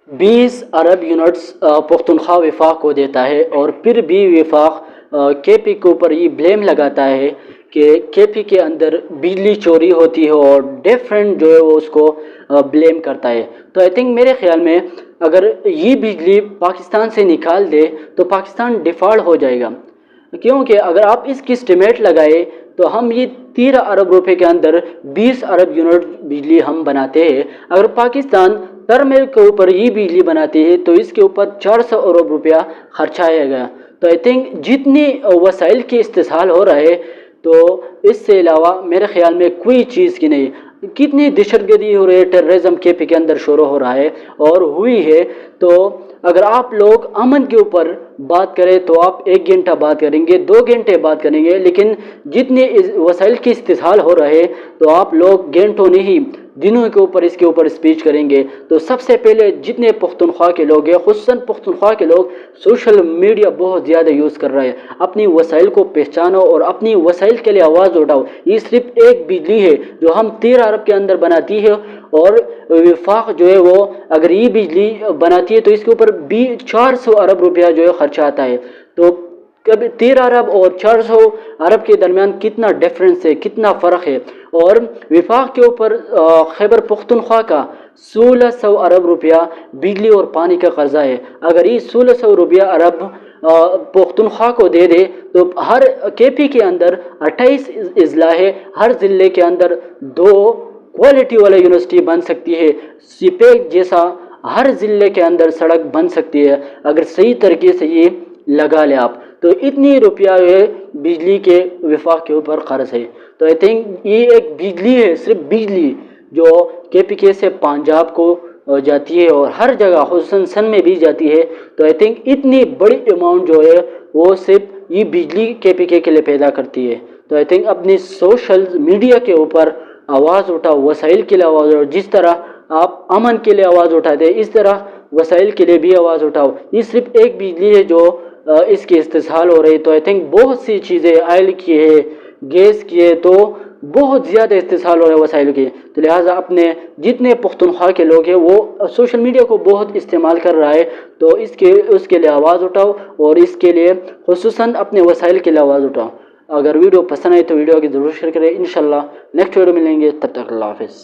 20 अरब units Pakhtunkhwa वफाक को देता है, और फिर भी वफाक के पी के ऊपर ये ब्लेम लगाता है कि के पी के अंदर बिजली चोरी होती है, और डिफरेंट जो है वो उसको ब्लेम करता है। तो आई थिंक मेरे ख्याल में अगर ये बिजली पाकिस्तान से निकाल दे तो पाकिस्तान डिफ़ॉल्ट हो जाएगा, क्योंकि अगर आप इसकी एस्टिमेट लगाए तो हम ये 13 अरब रुपए के अंदर 20 अरब यूनिट बिजली हम बनाते हैं। अगर पाकिस्तान टर्मिल के ऊपर ये बिजली बनाती है तो इसके ऊपर 400 अरब रुपया खर्चा आएगा। तो आई थिंक जितनी वसाइल की इस्तेमाल हो रहा है, तो इससे अलावा मेरे ख्याल में कोई चीज़ की नहीं। कितनी दहशतगर्दी हो रही है, टेररिज्म के पी के अंदर शुरू हो रहा है और हुई है। तो अगर आप लोग अमन के ऊपर बात करें तो आप 1 घंटा बात करेंगे, 2 घंटे बात करेंगे, लेकिन जितने वसाइल की इस्तेमाल हो रहे तो आप लोग घंटों नहीं दिनों के ऊपर इसके ऊपर स्पीच करेंगे। तो सबसे पहले जितने पुख्तनख्वा के लोग हैं, खुसूसन पुख्तनख्वा के लोग, सोशल मीडिया बहुत ज़्यादा यूज़ कर रहे हैं। अपनी वसाइल को पहचानो और अपनी वसाइल के लिए आवाज़ उठाओ। ये सिर्फ एक बिजली है जो हम 13 अरब के अंदर बनाती है, और वफाक जो है वो अगर ये बिजली बनाती है तो इसके ऊपर भी 400 अरब रुपया जो है खर्चा आता है। तो कभी 13 अरब और 400 अरब के दरमियान कितना डिफरेंस है, कितना फ़र्क है। और वफाक के ऊपर खैबर पुख्तनख्वा का 1600 अरब रुपया बिजली और पानी का कर्जा है। अगर ये 1600 रुपया अरब पुख्तनख्वा को दे दे तो हर के पी के अंदर 28 अजला है, हर ज़िले के अंदर 2 क्वालिटी वाला यूनिवर्सिटी बन सकती है। सीपेक जैसा हर ज़िले के अंदर सड़क बन सकती है अगर सही तरीके से ये लगा ले आप। तो इतनी रुपया है बिजली के वफाक के ऊपर कर्ज है। तो आई थिंक ये एक बिजली है, सिर्फ बिजली जो के पी के से पंजाब को जाती है और हर जगह खुसूसन सन में भी जाती है। तो आई थिंक इतनी बड़ी अमाउंट जो है वो सिर्फ ये बिजली के लिए पैदा करती है। तो आई थिंक अपनी सोशल मीडिया के ऊपर आवाज़ उठाओ, वसाइल के लिए आवाज़ उठाओ। जिस तरह आप अमन के लिए आवाज़ उठाते इस तरह वसाइल के लिए भी आवाज़ उठाओ। ये सिर्फ एक बिजली है जो इसकी इस्तेमाल हो रही। तो आई थिंक बहुत सी चीज़ें, ऑयल की है, गैस की है, तो बहुत ज़्यादा इस्तेमाल हो रहा है वसाइल की। तो लिहाजा अपने जितने पुख्तनख्वा के लोग हैं वो सोशल मीडिया को बहुत इस्तेमाल कर रहा है, तो उसके लिए आवाज़ उठाओ और इसके लिए खुसूसन अपने वसाइल के लिए आवाज़ उठाओ। अगर वीडियो पसंद आए तो वीडियो की ज़रूर शेयर करें। इंशाल्लाह नेक्स्ट वीडियो मिलेंगे, तब तक अल्लाह हाफ़िज़।